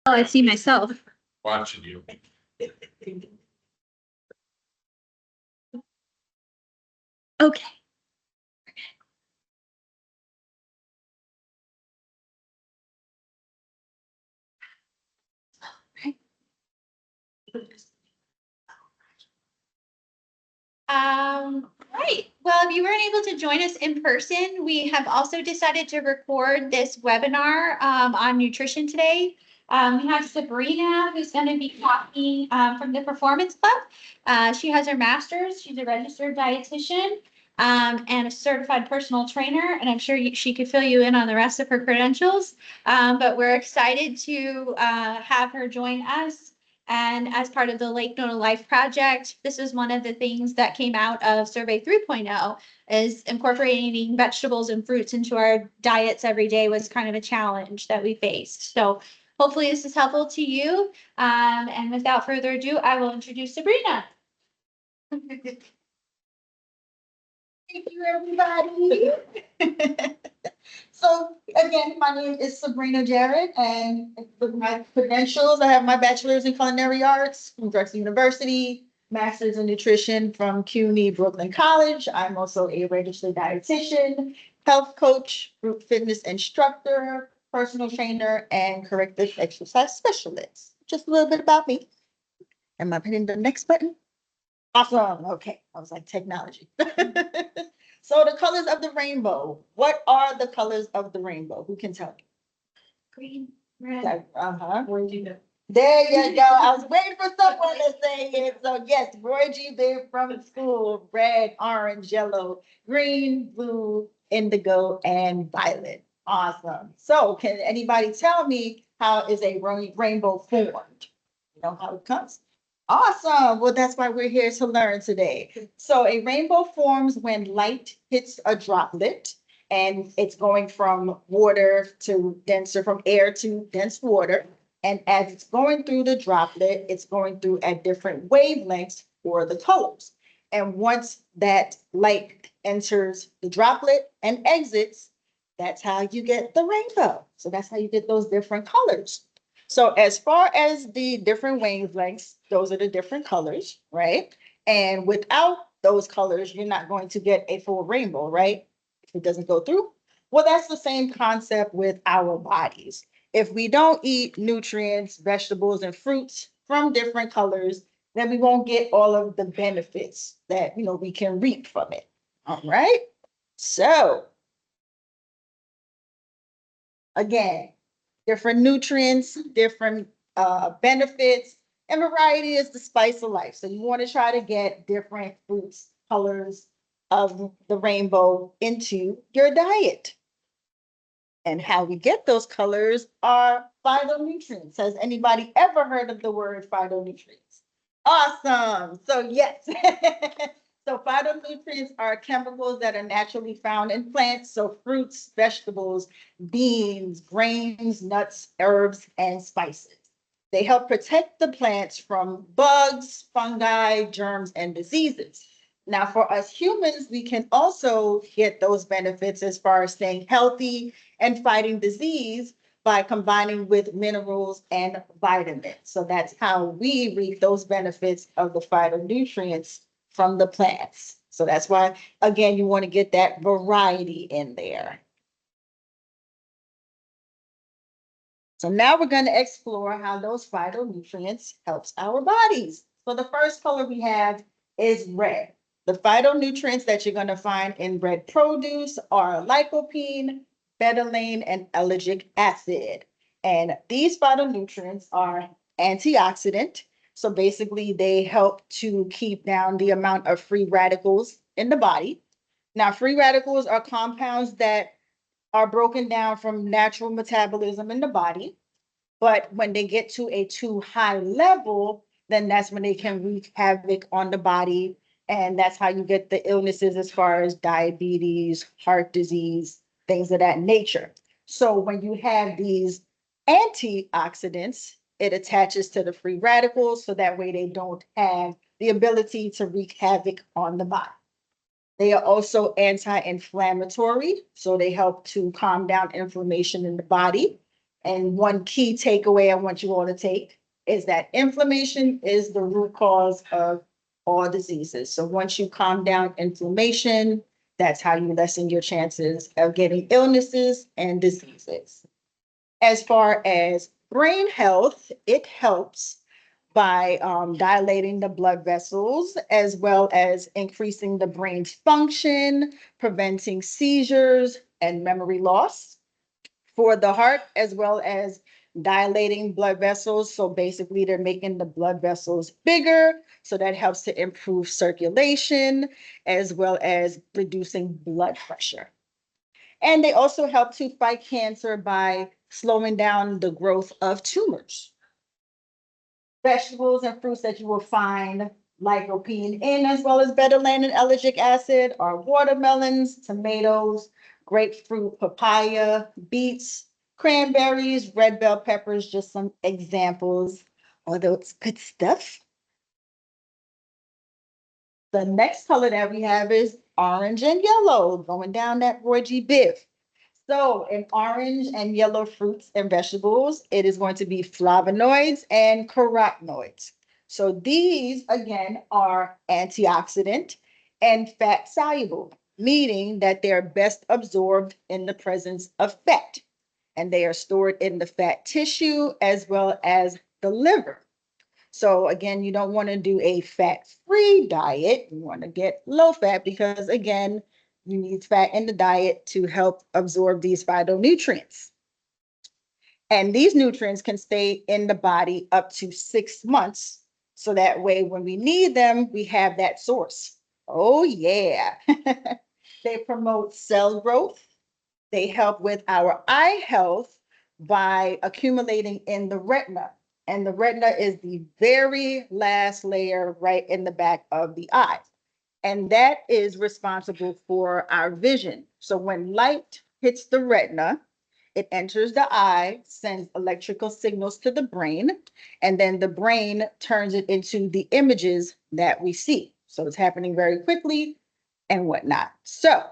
Oh, I see myself. Watching you. Okay. Right. Well, if you weren't able to join us in person, we have also decided to record this webinar on nutrition today. We have Sabrina, who's going to be talking from the Performance Club. She has her master's. She's a registered dietitian and a certified personal trainer. And I'm sure she could fill you in on the rest of her credentials. But we're excited to have her join us. And as part of the Lake Nona Life Project, this is one of the things that came out of Survey 3.0 is incorporating vegetables and fruits into our diets every day was kind of a challenge that we faced. So hopefully this is helpful to you. And without further ado, I will introduce Sabrina. Thank you, everybody. So again, my name is Sabrina Jarrett, and with my credentials, I have my bachelor's in culinary arts from Drexel University, master's in nutrition from CUNY Brooklyn College. I'm also a registered dietitian, health coach, group fitness instructor, personal trainer, and corrective exercise specialist. Just a little bit about me. Am I hitting the next button? Awesome. Okay. I was like technology. So the colors of the rainbow. What are the colors of the rainbow? Who can tell me? Green, red. Uh-huh. There you go. I was waiting for someone to say it. So yes, Roy G. Biv from school. Red, orange, yellow, green, blue, indigo, and violet. Awesome. So can anybody tell me how is a rainbow formed? You know how it comes? Awesome. Well, that's why we're here to learn today. So a rainbow forms when light hits a droplet and it's going from water to denser, from air to dense water. And as it's going through the droplet, it's going through at different wavelengths for the colors. And once that light enters the droplet and exits, that's how you get the rainbow. So that's how you get those different colors. So as far as the different wavelengths, those are the different colors, right? And without those colors, you're not going to get a full rainbow, right? If it doesn't go through. Well, that's the same concept with our bodies. If we don't eat nutrients, vegetables, and fruits from different colors, then we won't get all of the benefits that we can reap from it. All right. So again, different nutrients, different benefits, and variety is the spice of life. So you want to try to get different fruits, colors of the rainbow into your diet. And how we get those colors are phytonutrients. Has anybody ever heard of the word phytonutrients? Awesome. So yes. So phytonutrients are chemicals that are naturally found in plants. So fruits, vegetables, beans, grains, nuts, herbs, and spices. They help protect the plants from bugs, fungi, germs, and diseases. Now, for us humans, we can also get those benefits as far as staying healthy and fighting disease by combining with minerals and vitamins. So that's how we reap those benefits of the phytonutrients from the plants. So that's why, again, you want to get that variety in there. So now we're going to explore how those phytonutrients helps our bodies. So the first color we have is red. The phytonutrients that you're going to find in red produce are lycopene, betalain, and ellagic acid. And these phytonutrients are antioxidant. So basically, they help to keep down the amount of free radicals in the body. Now, free radicals are compounds that are broken down from natural metabolism in the body. But when they get to a too high level, then that's when they can wreak havoc on the body. And that's how you get the illnesses as far as diabetes, heart disease, things of that nature. So when you have these antioxidants, it attaches to the free radicals so that way they don't have the ability to wreak havoc on the body. They are also anti-inflammatory, so they help to calm down inflammation in the body. And one key takeaway I want you all to take is that inflammation is the root cause of all diseases. So once you calm down inflammation, that's how you lessen your chances of getting illnesses and diseases. As far as brain health, it helps by dilating the blood vessels as well as increasing the brain's function, preventing seizures and memory loss. For the heart, as well as dilating blood vessels. So basically, they're making the blood vessels bigger. So that helps to improve circulation as well as reducing blood pressure. And they also help to fight cancer by slowing down the growth of tumors. Vegetables and fruits that you will find lycopene in, as well as betalanine and ellagic acid, are watermelons, tomatoes, grapefruit, papaya, beets, cranberries, red bell peppers, just some examples. Although it's good stuff. The next color that we have is orange and yellow, going down that Roy G. Biv. So in orange and yellow fruits and vegetables, it is going to be flavonoids and carotenoids. So these, again, are antioxidant and fat soluble, meaning that they're best absorbed in the presence of fat. And they are stored in the fat tissue as well as the liver. So again, you don't want to do a fat-free diet. You want to get low fat because again, you need fat in the diet to help absorb these phytonutrients. And these nutrients can stay in the body up to 6 months. So that way, when we need them, we have that source. Oh, yeah. They promote cell growth. They help with our eye health by accumulating in the retina. And the retina is the very last layer right in the back of the eye. And that is responsible for our vision. So when light hits the retina, it enters the eye, sends electrical signals to the brain, and then the brain turns it into the images that we see. So it's happening very quickly and whatnot. So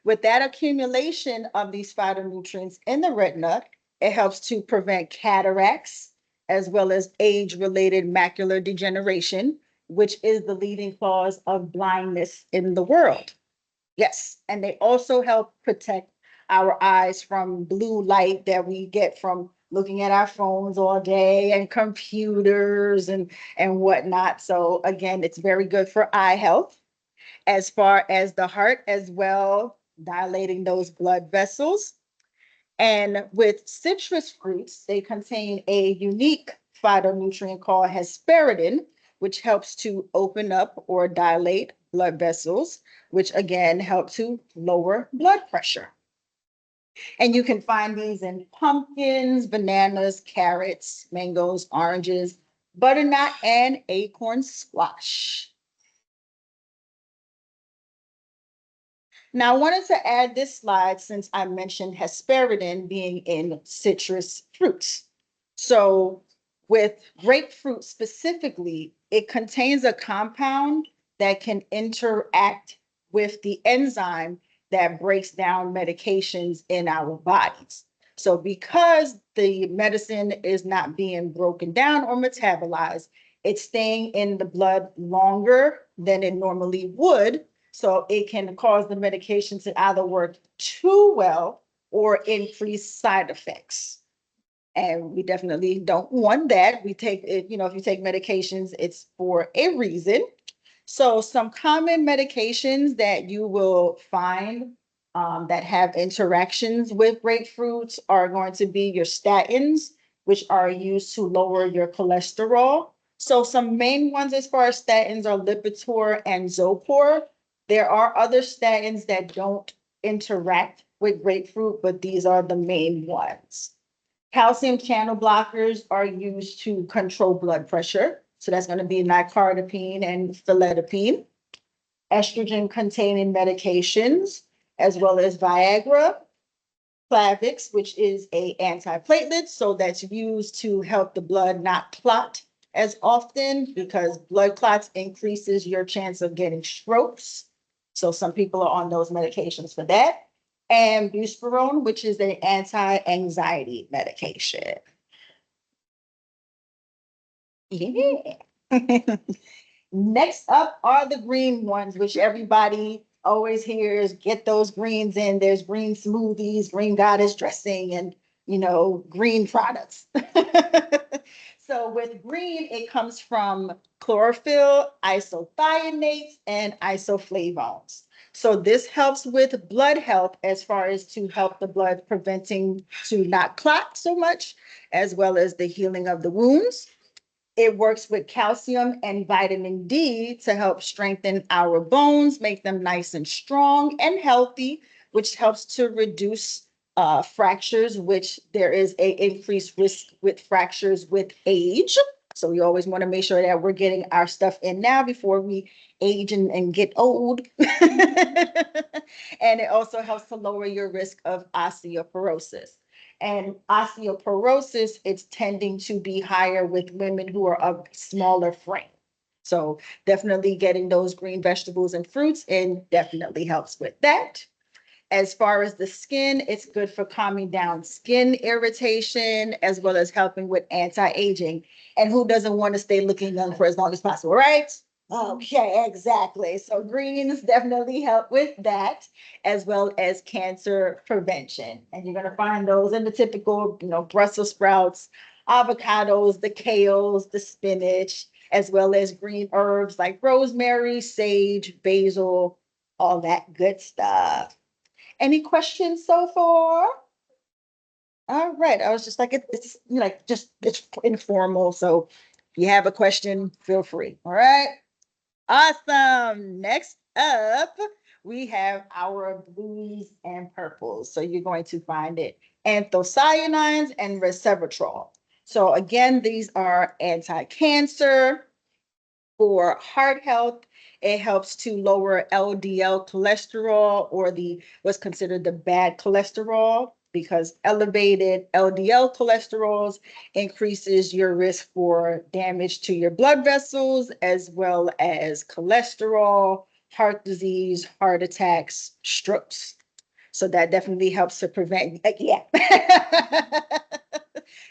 with that accumulation of these phytonutrients in the retina, it helps to prevent cataracts as well as age-related macular degeneration, which is the leading cause of blindness in the world. Yes, and they also help protect our eyes from blue light that we get from looking at our phones all day and computers and whatnot. So again, it's very good for eye health. As far as the heart as well, dilating those blood vessels. And with citrus fruits, they contain a unique phytonutrient called hesperidin, which helps to open up or dilate blood vessels, which again help to lower blood pressure. And you can find these in pumpkins, bananas, carrots, mangoes, oranges, butternut, and acorn squash. Now, I wanted to add this slide since I mentioned hesperidin being in citrus fruits. So with grapefruit specifically, it contains a compound that can interact with the enzyme that breaks down medications in our bodies. So because the medicine is not being broken down or metabolized, it's staying in the blood longer than it normally would. So it can cause the medication to either work too well or increase side effects. And we definitely don't want that. We take it, if you take medications, it's for a reason. So some common medications that you will find that have interactions with grapefruits are going to be your statins, which are used to lower your cholesterol. So some main ones as far as statins are Lipitor and Zopor. There are other statins that don't interact with grapefruit, but these are the main ones. Calcium channel blockers are used to control blood pressure. So that's going to be nicardipine and pheledipine. Estrogen containing medications, as well as Viagra, Plavix, which is a antiplatelet. So that's used to help the blood not clot as often because blood clots increases your chance of getting strokes. So some people are on those medications for that. and buspirone, which is an anti-anxiety medication. Yeah. Next up are the green ones, which everybody always hears, get those greens in. There's green smoothies, green goddess dressing, and green products. So with green, it comes from chlorophyll, isothionates, and isoflavones. So this helps with blood health as far as to help the blood preventing to not clot so much, as well as the healing of the wounds. It works with calcium and vitamin D to help strengthen our bones, make them nice and strong and healthy, which helps to reduce fractures, which there is a increased risk with fractures with age. So we always want to make sure that we're getting our stuff in now before we age and get old. And it also helps to lower your risk of osteoporosis. And osteoporosis, it's tending to be higher with women who are of smaller frame. So definitely getting those green vegetables and fruits in definitely helps with that. As far as the skin, it's good for calming down skin irritation as well as helping with anti-aging. And who doesn't want to stay looking young for as long as possible, right? Okay, exactly. So greens definitely help with that, as well as cancer prevention. And you're going to find those in the typical, Brussels sprouts, avocados, the kales, the spinach, as well as green herbs like rosemary, sage, basil, all that good stuff. Any questions so far? All right. I was just like, it's like just it's informal. So if you have a question, feel free. All right. Awesome. Next up, we have our blues and purples. So you're going to find it anthocyanins and resveratrol. So again, these are anti-cancer. For heart health, it helps to lower LDL cholesterol, or the what's considered the bad cholesterol, because elevated LDL cholesterols increases your risk for damage to your blood vessels, as well as cholesterol, heart disease, heart attacks, strokes. So that definitely helps to prevent, yeah.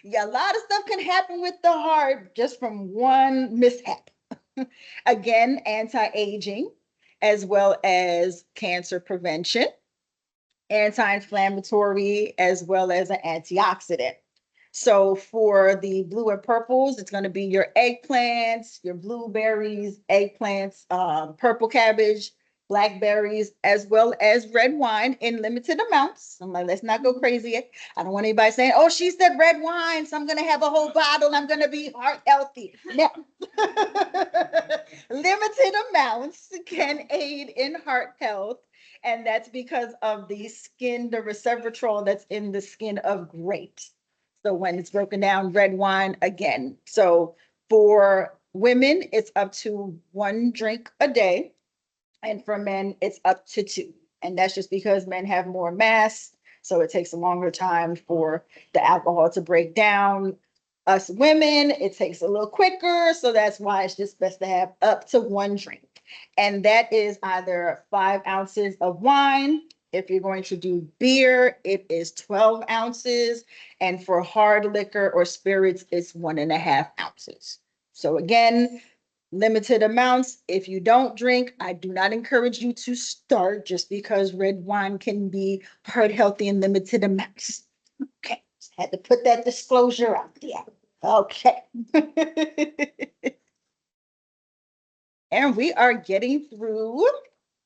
Yeah, a lot of stuff can happen with the heart just from one mishap. Again, anti-aging, as well as cancer prevention, anti-inflammatory, as well as an antioxidant. So for the blue and purples, it's going to be your eggplants, your blueberries, eggplants, purple cabbage, blackberries, as well as red wine in limited amounts. I'm like, let's not go crazy. I don't want anybody saying, oh, she said red wine, so I'm going to have a whole bottle. I'm going to be heart healthy. No. Limited amounts can aid in heart health. And that's because of the resveratrol that's in the skin of grapes. So when it's broken down, red wine again. So for women, it's up to 1 drink a day. And for men, it's up to 2. And that's just because men have more mass. So it takes a longer time for the alcohol to break down. Us women, it takes a little quicker. So that's why it's just best to have up to 1 drink. And that is either 5 ounces of wine. If you're going to do beer, it is 12 ounces. And for hard liquor or spirits, it's 1.5 ounces. So again, limited amounts. If you don't drink, I do not encourage you to start just because red wine can be heart healthy in limited amounts. Okay, just had to put that disclosure out there. Okay. And we are getting through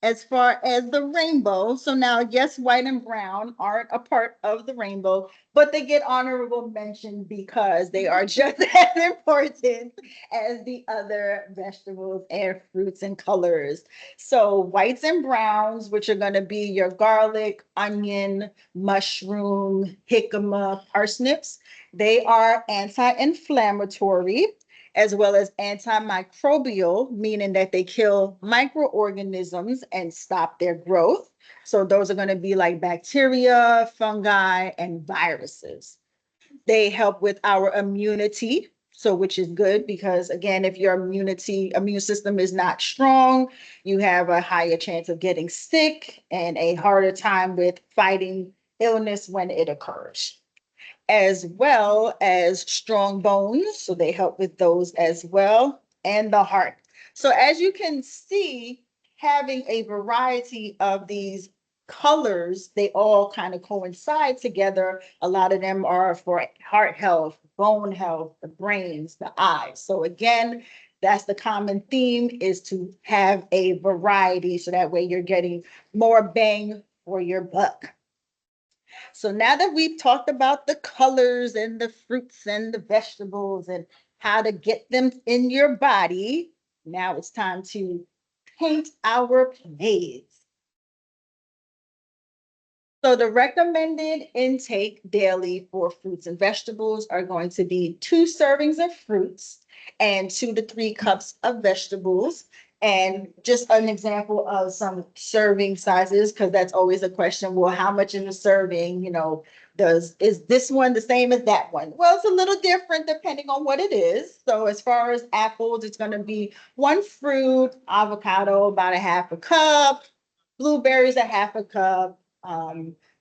as far as the rainbow. So now, yes, white and brown aren't a part of the rainbow, but they get honorable mention because they are just as important as the other vegetables and fruits and colors. So whites and browns, which are going to be your garlic, onion, mushroom, jicama, parsnips, they are anti-inflammatory as well as antimicrobial, meaning that they kill microorganisms and stop their growth. So those are going to be like bacteria, fungi, and viruses. They help with our immunity. So, which is good because again, if your immune system is not strong, you have a higher chance of getting sick and a harder time with fighting illness when it occurs, as well as strong bones. So they help with those as well, and the heart. So as you can see, having a variety of these colors, they all kind of coincide together. A lot of them are for heart health, bone health, the brains, the eyes. So again, that's the common theme, is to have a variety so that way you're getting more bang for your buck. So now that we've talked about the colors and the fruits and the vegetables and how to get them in your body, now it's time to paint our plates. So the recommended intake daily for fruits and vegetables are going to be 2 servings of fruits and 2 to 3 cups of vegetables. And just an example of some serving sizes, because that's always a question. Well, how much in a serving? Is this one the same as that one? Well, it's a little different depending on what it is. So as far as apples, it's going to be 1 fruit, avocado about a half a cup, blueberries a half a cup,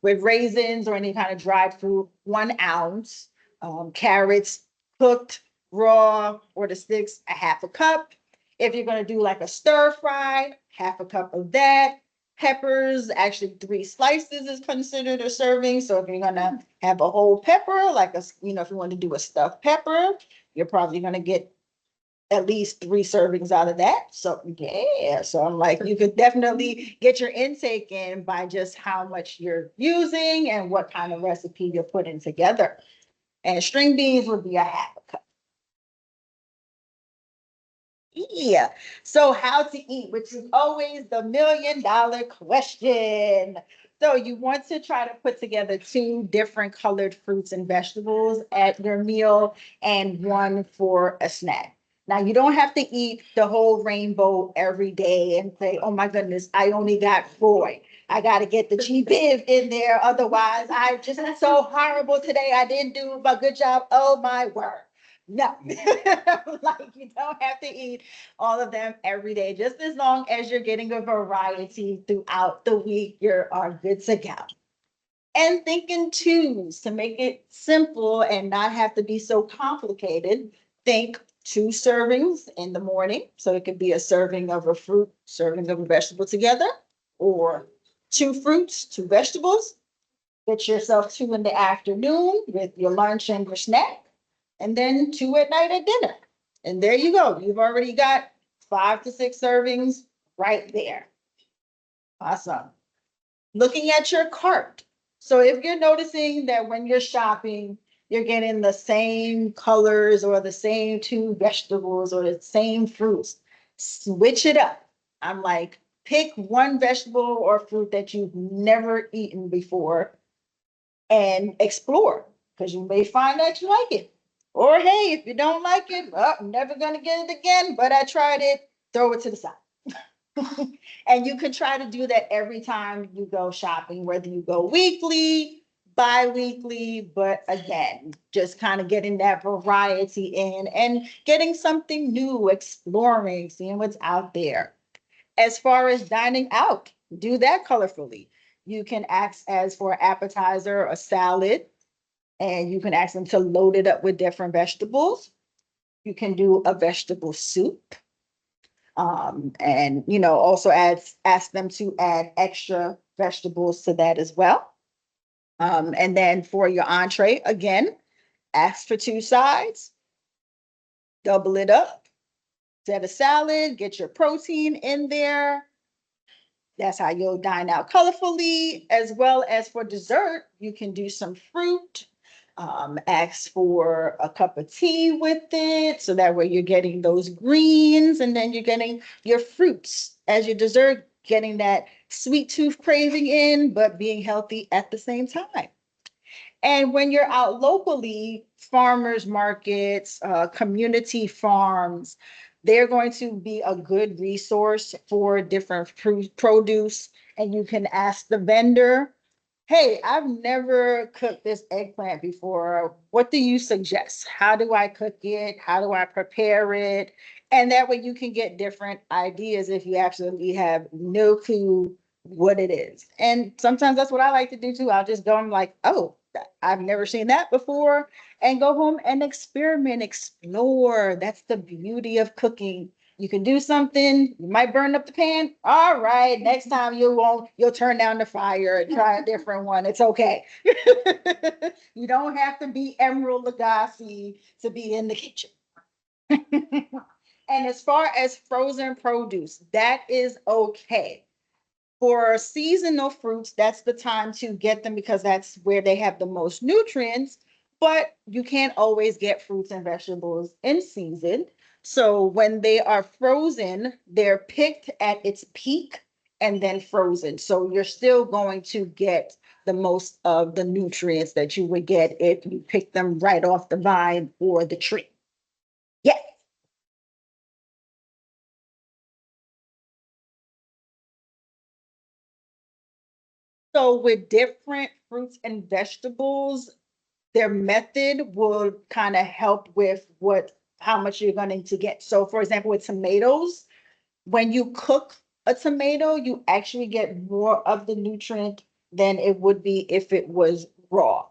with raisins or any kind of dried fruit, 1 ounce, carrots cooked, raw, or the sticks, a half a cup. If you're going to do like a stir fry, half a cup of that. Peppers, actually 3 slices is considered a serving. So if you're going to have a whole pepper, like if you want to do a stuffed pepper, you're probably going to get at least 3 servings out of that. So yeah, so I'm like, you could definitely get your intake in by just how much you're using and what kind of recipe you're putting together. And string beans would be a half a cup. Yeah. So how to eat, which is always the $1,000,000 question. So you want to try to put together 2 different colored fruits and vegetables at your meal and 1 for a snack. Now you don't have to eat the whole rainbow every day and say, oh my goodness, I only got 4. I got to get the GBIV in there. Otherwise, I just so horrible today. I didn't do a good job. Oh my word. No, like you don't have to eat all of them every day. Just as long as you're getting a variety throughout the week, you are good to go. And think in twos to make it simple and not have to be so complicated. Think 2 servings in the morning. So it could be a serving of a fruit, serving of a vegetable together, or 2 fruits, 2 vegetables. Get yourself 2 in the afternoon with your lunch and your snack, and then 2 at night at dinner. And there you go. You've already got 5 to 6 servings right there. Awesome. Looking at your cart. So if you're noticing that when you're shopping, you're getting the same colors or the same 2 vegetables or the same fruits, switch it up. I'm like, pick 1 vegetable or fruit that you've never eaten before and explore, because you may find that you like it. Or hey, if you don't like it, well, I'm never going to get it again, but I tried it, throw it to the side. And you can try to do that every time you go shopping, whether you go weekly, bi-weekly, but again, just kind of getting that variety in and getting something new, exploring, seeing what's out there. As far as dining out, do that colorfully. You can ask as for appetizer, a salad, and you can ask them to load it up with different vegetables. You can do a vegetable soup. And also ask them to add extra vegetables to that as well. And then for your entree, again, ask for 2 sides, double it up, set a salad, get your protein in there. That's how you'll dine out colorfully. As well as for dessert, you can do some fruit, ask for a cup of tea with it. So that way you're getting those greens and then you're getting your fruits as your dessert, getting that sweet tooth craving in, but being healthy at the same time. And when you're out locally, farmers markets, community farms, they're going to be a good resource for different produce. And you can ask the vendor, hey, I've never cooked this eggplant before. What do you suggest? How do I cook it? How do I prepare it? And that way you can get different ideas if you absolutely have no clue what it is. And sometimes that's what I like to do too. I'll just go and like, oh, I've never seen that before, and go home and experiment, explore. That's the beauty of cooking. You can do something, you might burn up the pan. All right, next time you won't, you'll turn down the fire and try a different one. It's okay. You don't have to be Emerald Lagasse to be in the kitchen. And as far as frozen produce, that is okay. For seasonal fruits, that's the time to get them because that's where they have the most nutrients. But you can't always get fruits and vegetables in season. So when they are frozen, they're picked at its peak and then frozen. So you're still going to get the most of the nutrients that you would get if you pick them right off the vine or the tree. Yes. So with different fruits and vegetables, their method will kind of help with what how much you're going to get. So for example, with tomatoes, when you cook a tomato, you actually get more of the nutrient than it would be if it was raw.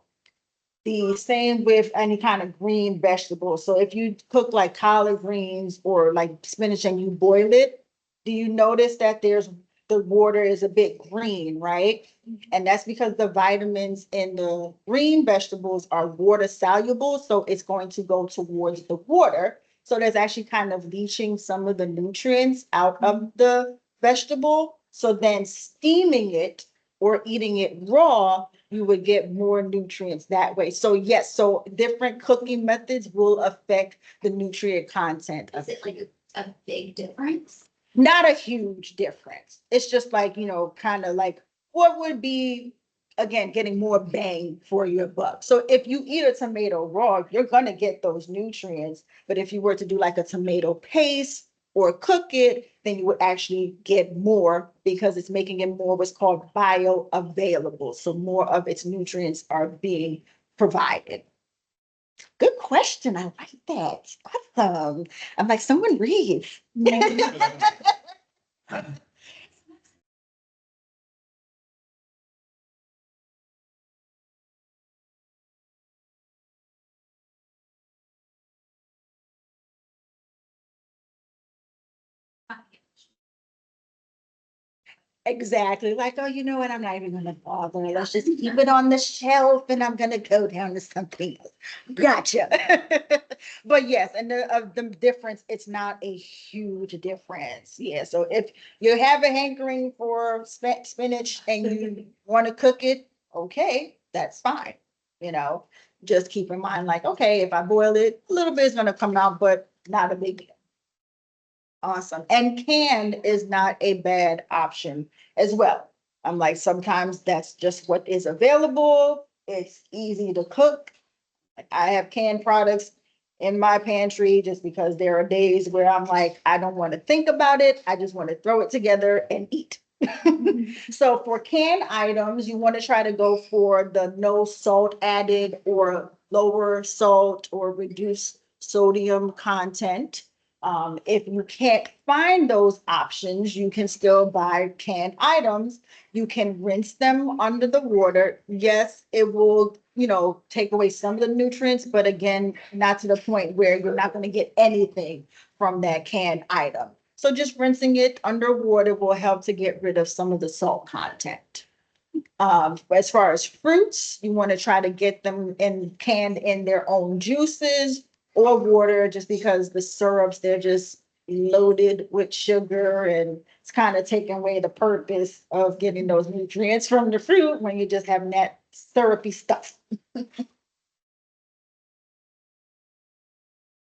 The same with any kind of green vegetable. So if you cook like collard greens or like spinach and you boil it, do you notice that there's the water is a bit green, right? And that's because the vitamins in the green vegetables are water soluble, so it's going to go towards the water. So there's actually kind of leaching some of the nutrients out of the vegetable. So then steaming it or eating it raw, you would get more nutrients that way. So yes, so different cooking methods will affect the nutrient content Is of it it. like a big difference? Not a huge difference. It's just like, kind of like what would be, again, getting more bang for your buck. So if you eat a tomato raw, you're going to get those nutrients. But if you were to do like a tomato paste or cook it, then you would actually get more because it's making it more what's called bioavailable. So more of its nutrients are being provided. Good question. I like that. Awesome. I'm like, someone read. Exactly. Like, oh, you know what? I'm not even gonna bother. Let's just keep it on the shelf and I'm gonna go down to something else. Gotcha. But yes, and the difference, it's not a huge difference. Yeah. So if you have a hankering for spinach and you want to cook it, okay, that's fine. You know, just keep in mind, like, okay, if I boil it, a little bit is gonna come out, but not a big deal. Awesome. And canned is not a bad option as well. I'm like, sometimes that's just what is available. It's easy to cook. I have canned products in my pantry just because there are days where I'm like, I don't want to think about it. I just want to throw it together and eat. So for canned items, you want to try to go for the no salt added or lower salt or reduced sodium content. If you can't find those options, you can still buy canned items. You can rinse them under the water. Yes, it will, take away some of the nutrients, but again, not to the point where you're not going to get anything from that canned item. So just rinsing it underwater will help to get rid of some of the salt content. As far as fruits, you want to try to get them in canned in their own juices or water, just because the syrups, they're just loaded with sugar and it's kind of taking away the purpose of getting those nutrients from the fruit when you're just having that syrupy stuff.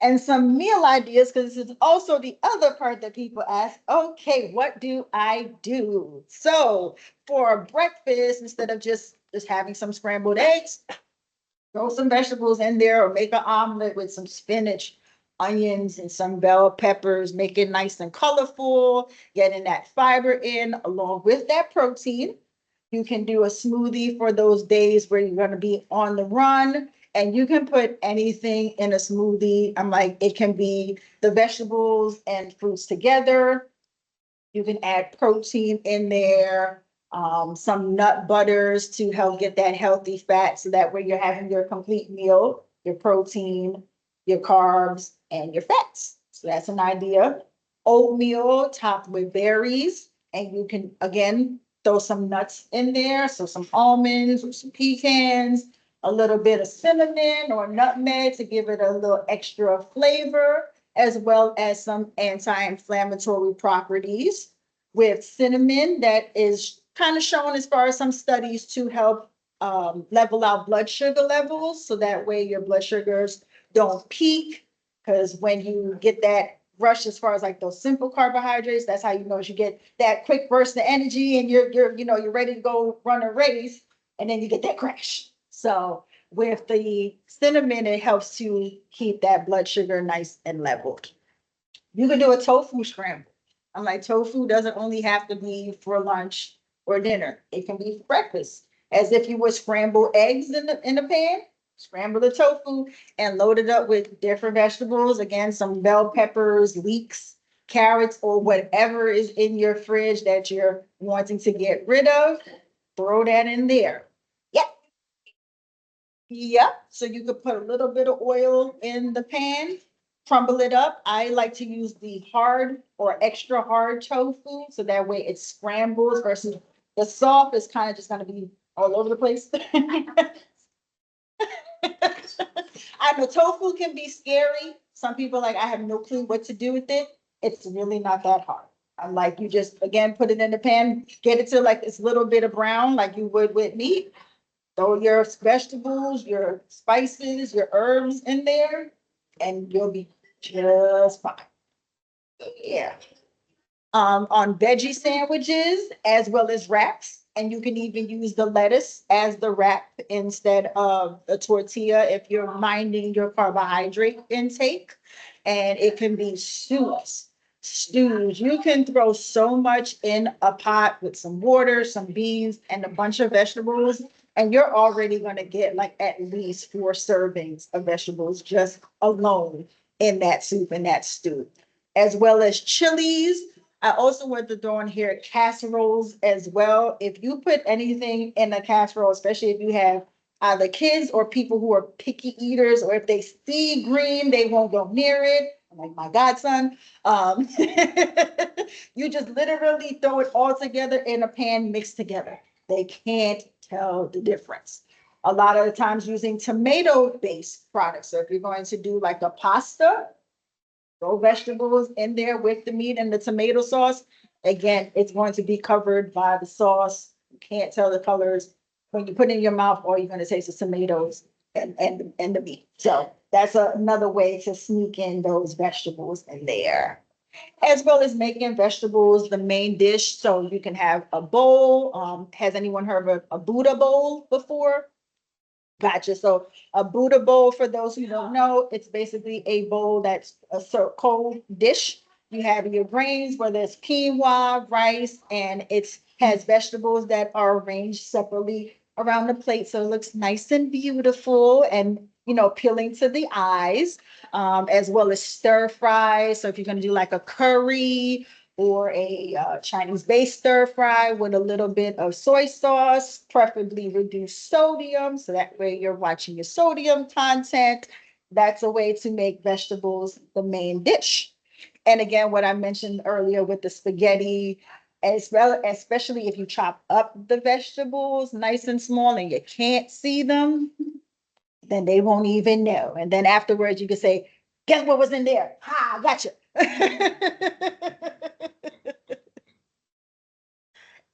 And some meal ideas, because this is also the other part that people ask, okay, what do I do? So for breakfast, instead of just having some scrambled eggs, throw some vegetables in there or make an omelet with some spinach, onions, and some bell peppers. Make it nice and colorful, getting that fiber in along with that protein. You can do a smoothie for those days where you're going to be on the run, and you can put anything in a smoothie. I'm like, it can be the vegetables and fruits together. You can add protein in there, some nut butters to help get that healthy fat. So that way you're having your complete meal, your protein, your carbs, and your fats. So that's an idea. Oatmeal topped with berries. And you can, again, throw some nuts in there. So some almonds or some pecans, a little bit of cinnamon or nutmeg to give it a little extra flavor, as well as some anti-inflammatory properties. With cinnamon, that is kind of shown as far as some studies to help level out blood sugar levels. So that way your blood sugars don't peak. Because when you get that rush as far as like those simple carbohydrates, that's how you know you get that quick burst of energy and you're ready to go run a race, and then you get that crash. So with the cinnamon, it helps to keep that blood sugar nice and leveled. You can do a tofu scramble. I'm like, tofu doesn't only have to be for lunch or dinner. It can be for breakfast. As if you would scramble eggs in the pan, scramble the tofu and load it up with different vegetables. Again, some bell peppers, leeks, carrots, or whatever is in your fridge that you're wanting to get rid of. Throw that in there. Yep. Yep. So you could put a little bit of oil in the pan, crumble it up. I like to use the hard or extra hard tofu, so that way it scrambles versus the soft is kind of just gonna be all over the place. I know tofu can be scary. Some people like, I have no clue what to do with it. It's really not that hard. I'm like, you just, again, put it in the pan, get it to like this little bit of brown like you would with meat. Throw your vegetables, your spices, your herbs in there, and you'll be just fine. Yeah. On veggie sandwiches as well as wraps. And you can even use the lettuce as the wrap instead of a tortilla if you're minding your carbohydrate intake. And it can be stews. Stews. You can throw so much in a pot with some water, some beans, and a bunch of vegetables. And you're already going to get like at least 4 servings of vegetables just alone in that soup and that stew, as well as chilies. I also want to throw in here casseroles as well. If you put anything in a casserole, especially if you have either kids or people who are picky eaters, or if they see green, they won't go near it. Like my godson, you just literally throw it all together in a pan mixed together. They can't tell the difference. A lot of the times using tomato-based products. So if you're going to do like a pasta, throw vegetables in there with the meat and the tomato sauce. Again, it's going to be covered by the sauce. You can't tell the colors. When you put it in your mouth, all you're going to taste is tomatoes and the meat. So that's another way to sneak in those vegetables in there. As well as making vegetables the main dish. So you can have a bowl. Has anyone heard of a Buddha bowl before? Gotcha. So a Buddha bowl, for those who don't know, it's basically a bowl that's a cold dish. You have your grains, whether it's quinoa, rice, and it has vegetables that are arranged separately around the plate. So it looks nice and beautiful and, appealing to the eyes, as well as stir fry. So if you're going to do like a curry or a Chinese-based stir fry with a little bit of soy sauce, preferably reduced sodium. So that way you're watching your sodium content. That's a way to make vegetables the main dish. And again, what I mentioned earlier with the spaghetti, as well, especially if you chop up the vegetables nice and small and you can't see them, then they won't even know. And then afterwards you can say, guess what was in there? Ha, gotcha.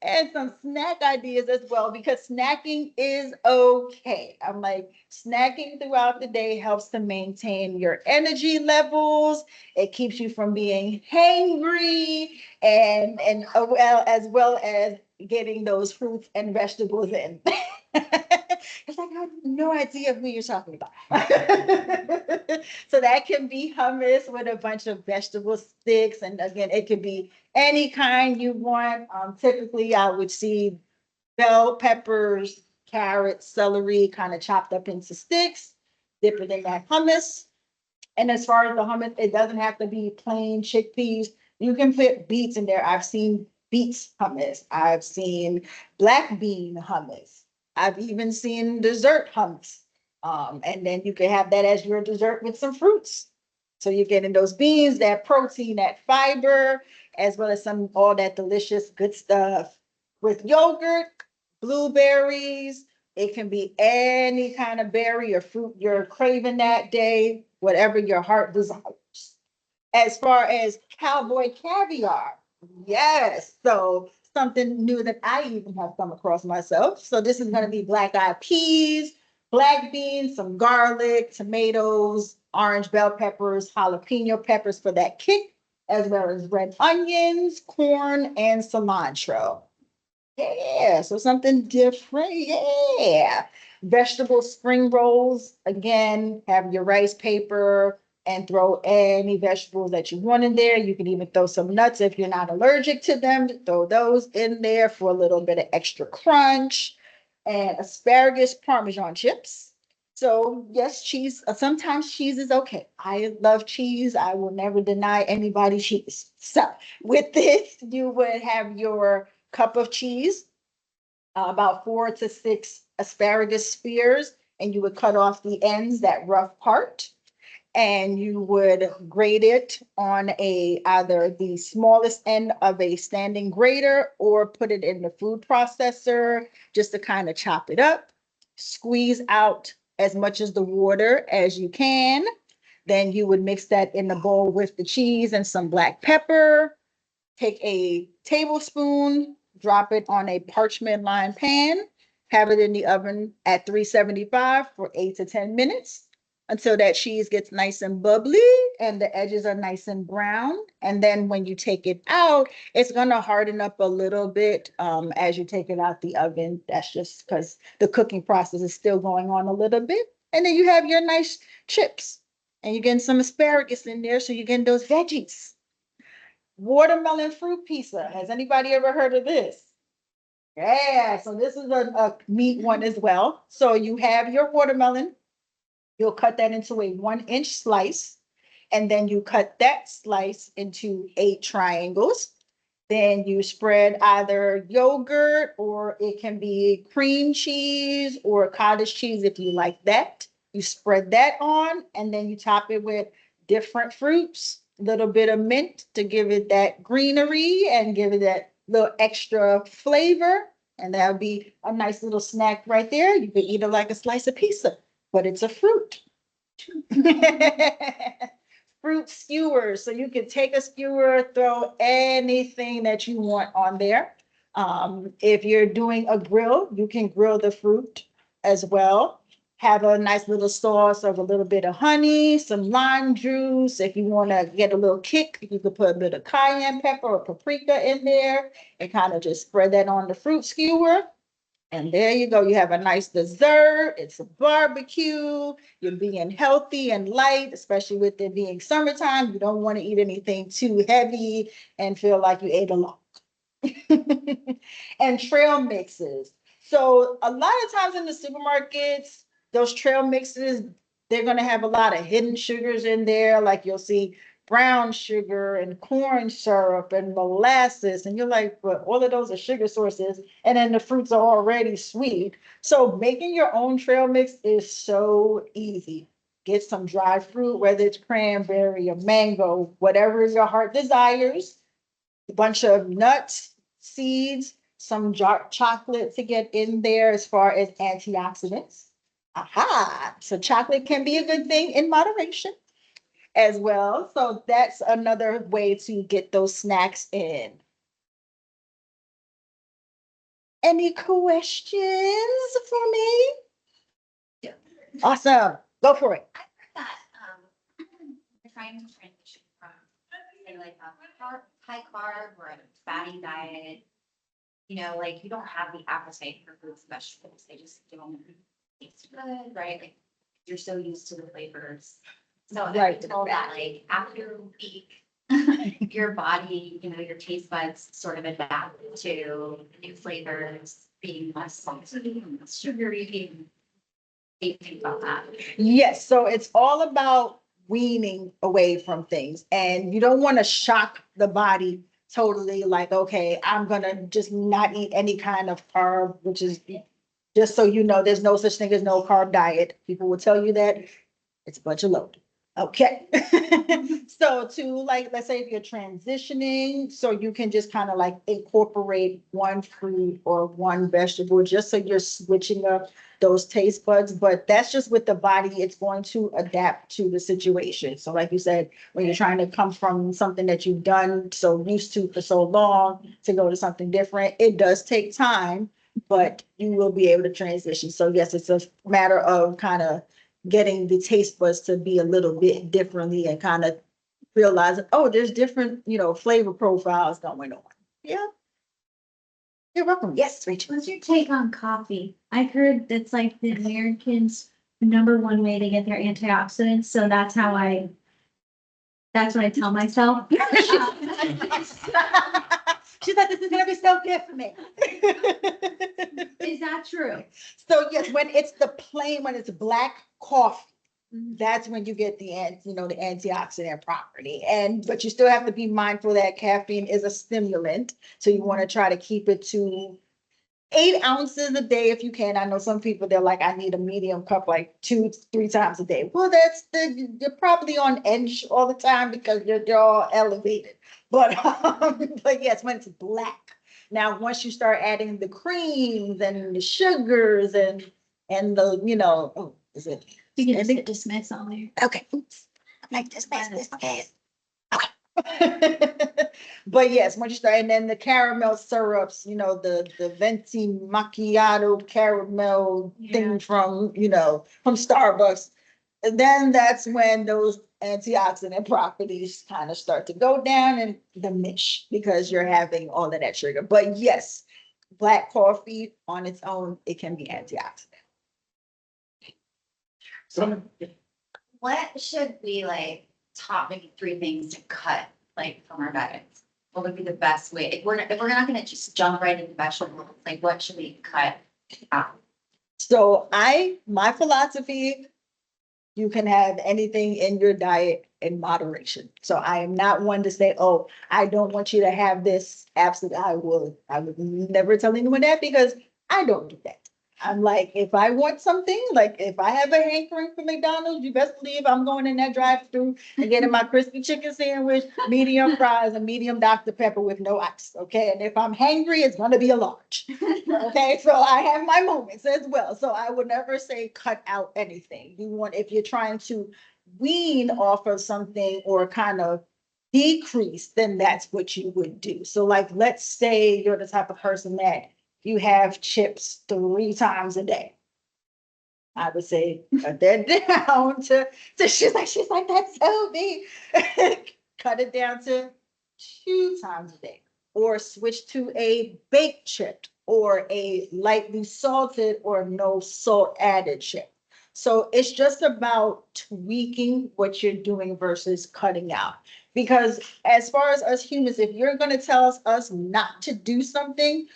And some snack ideas as well, because snacking is okay. I'm like, snacking throughout the day helps to maintain your energy levels. It keeps you from being hangry and well as getting those fruits and vegetables in. It's like I have no idea who you're talking about. So that can be hummus with a bunch of vegetable sticks. And again, it could be any kind you want. Typically, I would see bell peppers, carrots, celery, kind of chopped up into sticks, dip it in that hummus. And as far as the hummus, it doesn't have to be plain chickpeas. You can put beets in there. I've seen beets hummus. I've seen black bean hummus. I've even seen dessert hummus. And then you can have that as your dessert with some fruits. So you're getting those beans, that protein, that fiber, as well as some all that delicious good stuff with yogurt, blueberries. It can be any kind of berry or fruit you're craving that day, whatever your heart desires. As far as cowboy caviar, yes. So something new that I even have come across myself. So this is going to be black eyed peas, black beans, some garlic, tomatoes, orange bell peppers, jalapeno peppers for that kick, as well as red onions, corn, and cilantro. Yeah, so something different. Yeah. Vegetable spring rolls. Again, have your rice paper and throw any vegetables that you want in there. You can even throw some nuts if you're not allergic to them. Throw those in there for a little bit of extra crunch. And asparagus Parmesan chips. So yes, cheese. Sometimes cheese is okay. I love cheese. I will never deny anybody cheese. So with this, you would have your cup of cheese, about 4 to 6 asparagus spears, and you would cut off the ends, that rough part, and you would grate it on a either the smallest end of a standing grater or put it in the food processor just to kind of chop it up, squeeze out as much as the water as you can. Then you would mix that in the bowl with the cheese and some black pepper. Take a tablespoon, drop it on a parchment lined pan, have it in the oven at 375 for 8 to 10 minutes until that cheese gets nice and bubbly and the edges are nice and brown. And then when you take it out, it's going to harden up a little bit as you take it out the oven. That's just because the cooking process is still going on a little bit. And then you have your nice chips and you're getting some asparagus in there. So you're getting those veggies. Watermelon fruit pizza. Has anybody ever heard of this? Yeah, so this is a meat one as well. So you have your watermelon, you'll cut that into a 1 inch slice, and then you cut that slice into 8 triangles. Then you spread either yogurt or it can be cream cheese or cottage cheese if you like that. You spread that on and then you top it with different fruits, a little bit of mint to give it that greenery and give it that little extra flavor. And that would be a nice little snack right there. You could eat it like a slice of pizza, but it's a fruit. Fruit skewers. So you can take a skewer, throw anything that you want on there. If you're doing a grill, you can grill the fruit as well. Have a nice little sauce of a little bit of honey, some lime juice. If you want to get a little kick, you could put a bit of cayenne pepper or paprika in there and kind of just spread that on the fruit skewer. And there you go. You have a nice dessert. It's a barbecue. You're being healthy and light, especially with it being summertime. You don't want to eat anything too heavy and feel like you ate a lot. And trail mixes. So a lot of times in the supermarkets, those trail mixes, they're going to have a lot of hidden sugars in there. Like you'll see brown sugar and corn syrup and molasses. And you're like, but all of those are sugar sources. And then the fruits are already sweet. So making your own trail mix is so easy. Get some dry fruit, whether it's cranberry or mango, whatever your heart desires, a bunch of nuts, seeds, some chocolate to get in there as far as antioxidants. Aha! So chocolate can be a good thing in moderation as well. So that's another way to get those snacks in. Any questions for me? Yeah. Awesome. Go for it. That we're trying to transition from say like a high carb or a fatty diet. You know, like you don't have the appetite for fruits and vegetables. They just don't taste good, right? Like you're so used to the flavors. So I've Right. been told that like after a week, your body, your taste buds sort of adapt to new flavors, being less salty, less sugary. What do you think about that? Yes, so it's all about weaning away from things, and you don't want to shock the body totally, like, okay, I'm gonna just not eat any kind of carb, which is, just so you know, there's no such thing as no carb diet. People will tell you that. It's a bunch of load. Okay. So to, like, let's say if you're transitioning, so you can just kind of like incorporate one fruit or one vegetable, just so you're switching up those taste buds. But that's just with the body, it's going to adapt to the situation. So like you said, when you're trying to come from something that you've done so used to for so long to go to something different, it does take time, but you will be able to transition. So yes, it's a matter of kind of getting the taste buds to be a little bit differently and kind of realizing, oh, there's different, flavor profiles going on. Yeah. You're welcome. Yes, Rachel. What's your take on coffee? I've heard that's like the Americans' number one way to get their antioxidants, so that's what I tell myself. She thought this is gonna be so good for me. Is that true? So yes, when it's when it's black coffee, that's when you get the the antioxidant property. But you still have to be mindful that caffeine is a stimulant. So you want to try to keep it to 8 ounces a day if you can. I know some people, they're like, I need a medium cup like 2-3 times a day. Well, you're probably on edge all the time because you're all elevated. But yes, when it's black. Now, once you start adding the creams and the sugars and the, is it? You can just hit dismiss on there. Okay, oops. I'm like, dismiss this, okay. But yes, once you start, and then the caramel syrups, the venti macchiato caramel thing from Starbucks. And then that's when those antioxidant properties kind of start to go down and diminish because you're having all of that sugar. But yes, black coffee on its own, it can be antioxidant. So What should we top maybe 3 things to cut from our diets? What would be the best way? If we're not gonna just jump right into vegetables, what should we cut out? So my philosophy, you can have anything in your diet in moderation. So I am not one to say, oh, I don't want you to have this. Absolutely, I would never tell anyone that because I don't do that. I'm like, if I want something, like if I have a hankering for McDonald's, you best believe I'm going in that drive-through and getting my crispy chicken sandwich, medium fries, and medium Dr. Pepper with no ice. Okay. And if I'm hangry, it's gonna be a large. Okay. So I have my moments as well. So I would never say cut out anything. If you're trying to wean off of something or kind of decrease, then that's what you would do. So like, let's say you're the type of person that you have chips 3 times a day. I would say cut that down to she's like, that's so big. Cut it down to 2 times a day. Or switch to a baked chip or a lightly salted or no salt added chip. So it's just about tweaking what you're doing versus cutting out. Because as far as us humans, if you're going to tell us not to do something,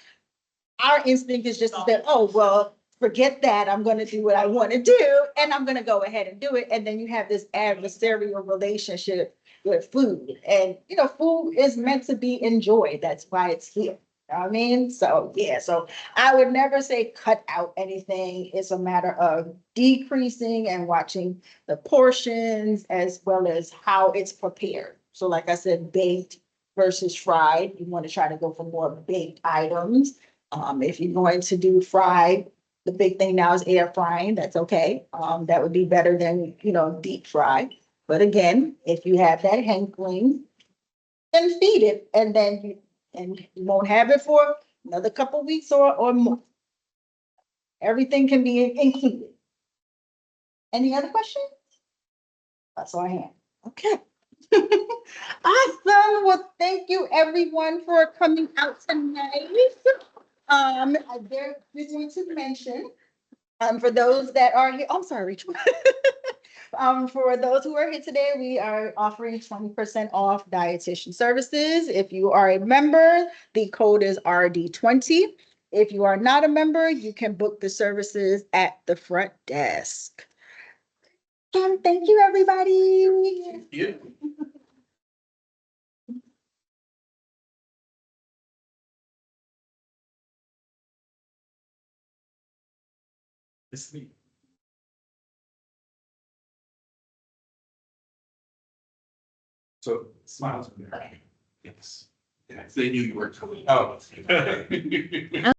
our instinct is just to say, oh, well, forget that. I'm going to do what I want to do and I'm going to go ahead and do it. And then you have this adversarial relationship with food. And, food is meant to be enjoyed. That's why it's here. You know what I mean? So, yeah. So I would never say cut out anything. It's a matter of decreasing and watching the portions as well as how it's prepared. So like I said, baked versus fried. You want to try to go for more baked items. If you're going to do fried, the big thing now is air frying. That's okay. That would be better than, deep fry. But again, if you have that hankering, then feed it, and then you won't have it for another couple weeks or more. Everything can be included. Any other questions? That's all I have. Okay. Awesome. Well, thank you everyone for coming out tonight. I dare want to mention, for those that are here, I'm sorry, Rachel. For those who are here today, we are offering 20% off dietitian services. If you are a member, the code is RD20. If you are not a member, you can book the services at the front desk. And thank you, everybody. Yeah. It's me. So smiles. Okay. Yes. Yes, they knew you were coming. Oh.